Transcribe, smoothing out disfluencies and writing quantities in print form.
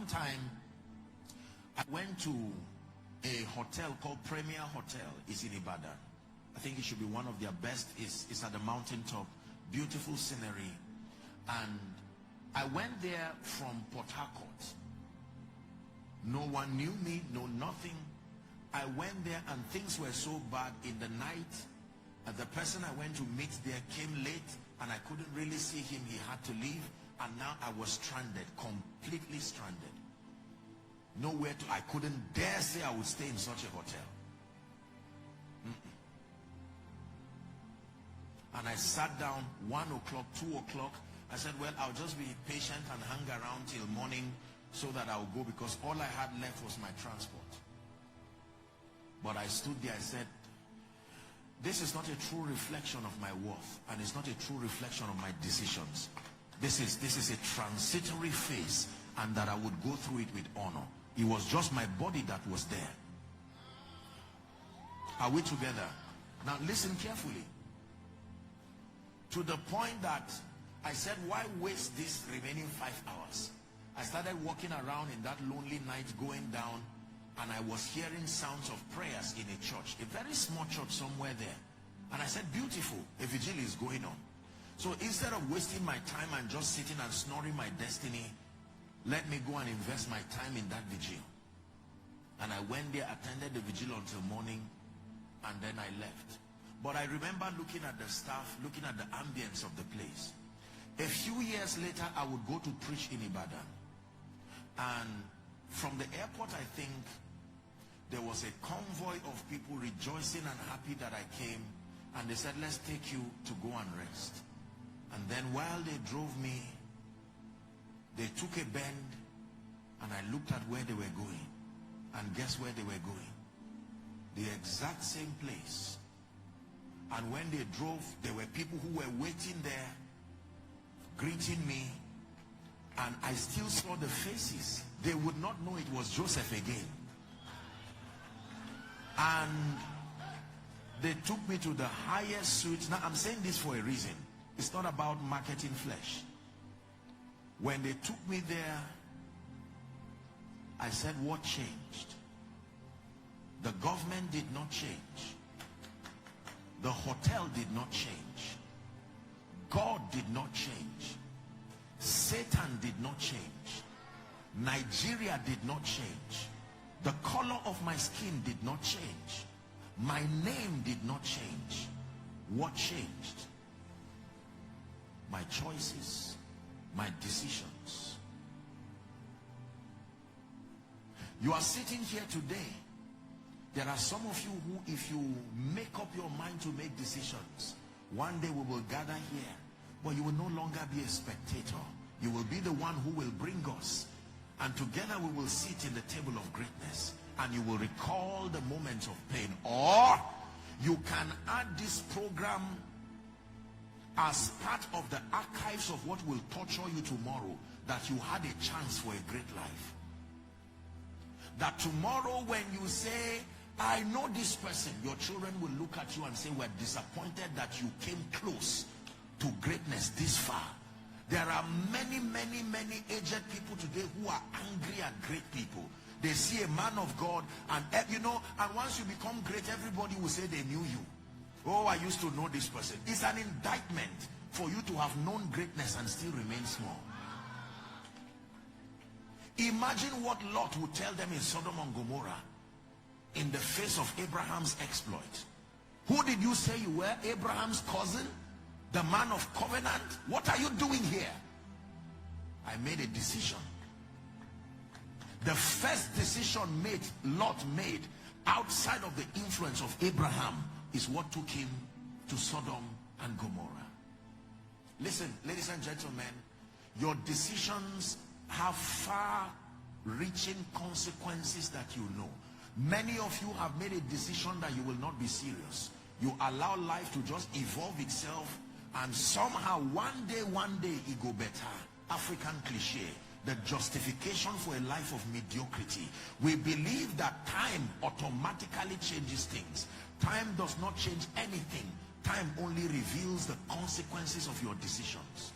one time, I went to a hotel called Premier Hotel. It's in Ibadan. I think it should be one of their best. It's at the mountaintop. Beautiful scenery. And I went there from Port Harcourt. No one knew me, no nothing. I went there and things were so bad in the night. The person I went to meet there came late and I couldn't really see him. He had to leave. And now I was stranded, completely stranded. Nowhere to, I couldn't dare say I would stay in such a hotel. And I sat down 1 o'clock, 2 o'clock. I said, well, I'll just be patient and hang around till morning so that I'll go, because all I had left was my transport. But I stood there, I said, this is not a true reflection of my worth, and it's not a true reflection of my decisions. This is a transitory phase, and that I would go through it with honor. It was just my body that was there. Are we together? Now listen carefully. To the point that I said, why waste this remaining 5 hours? I started walking around in that lonely night, going down, and I was hearing sounds of prayers in a church, a very small church somewhere there. And I said, beautiful, a vigil is going on. So instead of wasting my time and just sitting and snoring my destiny, let me go and invest my time in that vigil. And I went there, attended the vigil until morning, and then I left. But I remember looking at the staff, looking at the ambience of the place. A few years later, I would go to preach in Ibadan. And from the airport, I think, there was a convoy of people rejoicing and happy that I came. And they said, let's take you to go and rest. And then while they drove me, they took a bend, and I looked at where they were going. And guess where they were going? The exact same place. And when they drove, there were people who were waiting there, greeting me. And I still saw the faces. They would not know it was Joseph again. And they took me to the highest suite. Now I'm saying this for a reason. It's not about marketing flesh. When they took me there, I said, what changed? The government did not change. The hotel did not change. God did not change. Satan did not change. Nigeria did not change. The color of my skin did not change. My name did not change. What changed? My choices, my decisions. You are sitting here today. There are some of you who, if you make up your mind to make decisions, one day we will gather here, but you will no longer be a spectator. You will be the one who will bring us, and together we will sit in the table of greatness, and you will recall the moments of pain. Or you can add this program as part of the archives of what will torture you tomorrow, that you had a chance for a great life. That tomorrow when you say, I know this person, your children will look at you and say, we're disappointed that you came close to greatness this far. There are many aged people today who are angry at great people. They see a man of God, and you know, and once you become great, everybody will say they knew you. Oh, I used to know this person. It's an indictment for you to have known greatness and still remain small. Imagine what Lot would tell them in Sodom and Gomorrah in the face of Abraham's exploit. Who did you say you were? Abraham's cousin? The man of covenant? What are you doing here? I made a decision. The first decision Lot made outside of the influence of Abraham is what took him to Sodom and Gomorrah. Listen, ladies and gentlemen, your decisions have far-reaching consequences that you know. Many of you have made a decision that you will not be serious. You allow life to just evolve itself, and somehow one day it go better. African cliche, the justification for a life of mediocrity. We believe that time automatically changes things. Time does not change anything. Time only reveals the consequences of your decisions.